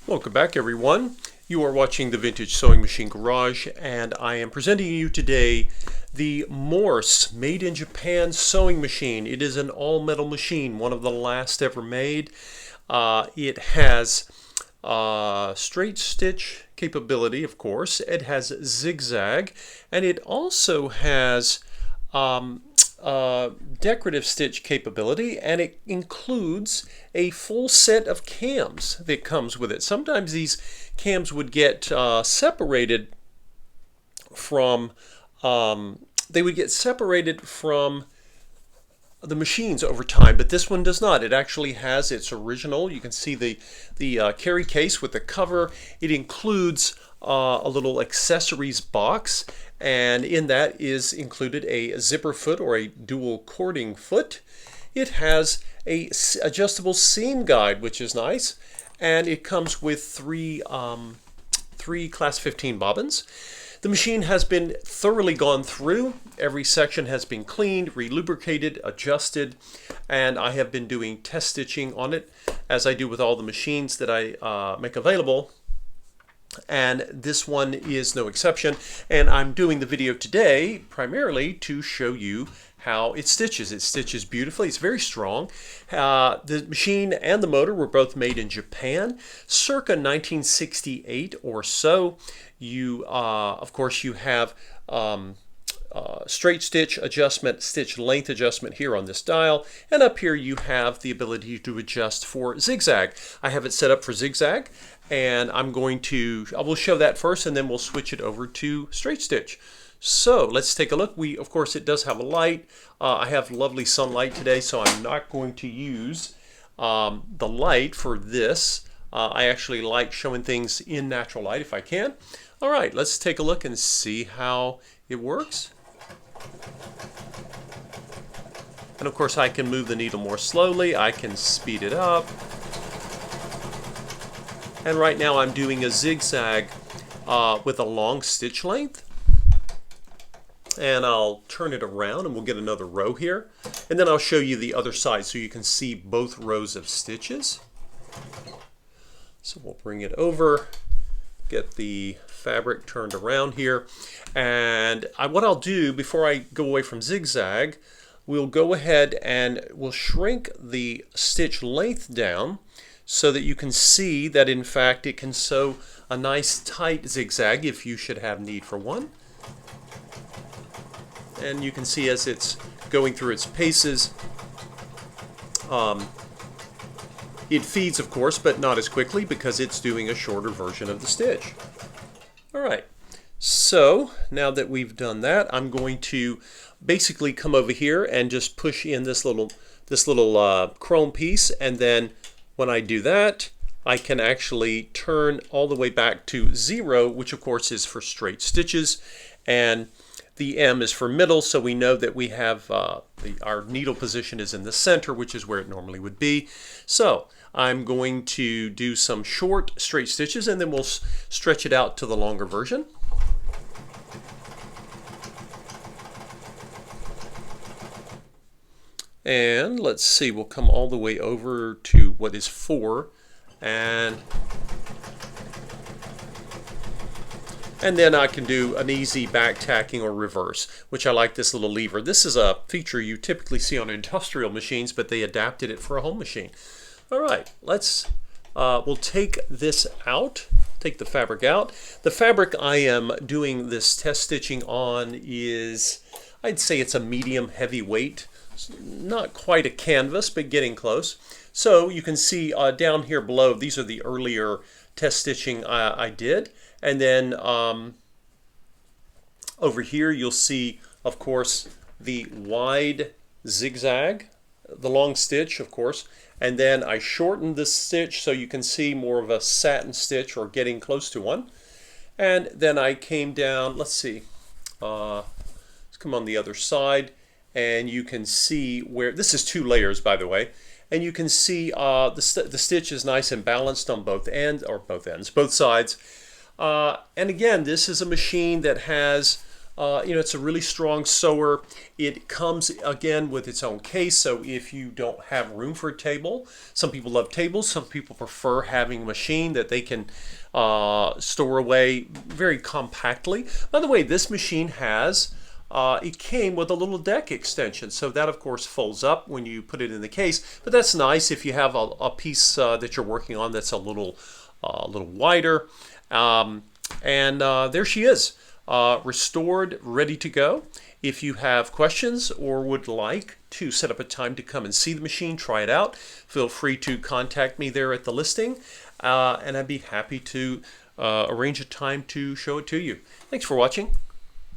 Welcome back, everyone. You are watching the Vintage Sewing Machine Garage, and I am presenting you today the Morse made in Japan sewing machine. It is an all-metal machine, one of the last ever made. It has straight stitch capability, of course. It has zigzag, and it also has decorative stitch capability, and it includes a full set of cams that comes with it. Sometimes these cams would get separated from the machines over time, but this one does not. It actually has its original. You can see the carry case with the cover. It includes a little accessories box, and in that is included a zipper foot or a dual cording foot. It has a adjustable seam guide, which is nice, and it comes with three class 15 bobbins. The machine has been thoroughly gone through. Every section has been cleaned, relubricated, adjusted, and I have been doing test stitching on it, as I do with all the machines that I make available. And this one is no exception. And I'm doing the video today primarily to show you how it stitches. It stitches beautifully. It's very strong. The machine and the motor were both made in Japan, circa 1968 or so. Of course, you have straight stitch adjustment, stitch length adjustment here on this dial, and up here you have the ability to adjust for zigzag. I have it set up for zigzag, and I will show that first, and then we'll switch it over to straight stitch. So let's take a look. Of course, it does have a light. I have lovely sunlight today, so I'm not going to use the light for this. I actually like showing things in natural light if I can. All right, let's take a look and see how it works. And of course, I can move the needle more slowly. I can speed it up. And right now I'm doing a zigzag with a long stitch length. And I'll turn it around and we'll get another row here. And then I'll show you the other side so you can see both rows of stitches. So we'll bring it over, get the fabric turned around here. And what I'll do before I go away from zigzag, we'll go ahead and we'll shrink the stitch length down so that you can see that in fact it can sew a nice tight zigzag if you should have need for one. And you can see as it's going through its paces, it feeds, of course, but not as quickly because it's doing a shorter version of the stitch. All right, so now that we've done that, I'm going to basically come over here and just push in this little chrome piece, and then when I do that, I can actually turn all the way back to 0, which of course is for straight stitches, and the M is for middle, so we know that we have our needle position is in the center, which is where it normally would be. So I'm going to do some short straight stitches, and then we'll stretch it out to the longer version. And let's see, we'll come all the way over to what is 4, and then I can do an easy back tacking or reverse, which I like this little lever. This is a feature you typically see on industrial machines, but they adapted it for a home machine. All right, we'll take this out, take the fabric out. The fabric I am doing this test stitching on is, I'd say it's a medium heavy weight. Not quite a canvas, but getting close. So you can see down here below, these are the earlier test stitching I did. And then over here you'll see, of course, the wide zigzag, the long stitch, of course. And then I shortened the stitch so you can see more of a satin stitch or getting close to one. And then I came down, let's see, let's come on the other side. And you can see where, this is 2 layers by the way, and you can see the stitch is nice and balanced on both sides. And again, this is a machine that has It's a really strong sewer. It comes again with its own case, so if you don't have room for a table, some people love tables, some people prefer having a machine that they can store away very compactly. By the way, this machine has it came with a little deck extension, so that of course folds up when you put it in the case, but that's nice if you have a piece that you're working on that's a little wider. There she is, restored, ready to go. If you have questions or would like to set up a time to come and see the machine, try it out, feel free to contact me there at the listing, and I'd be happy to arrange a time to show it to you. Thanks for watching.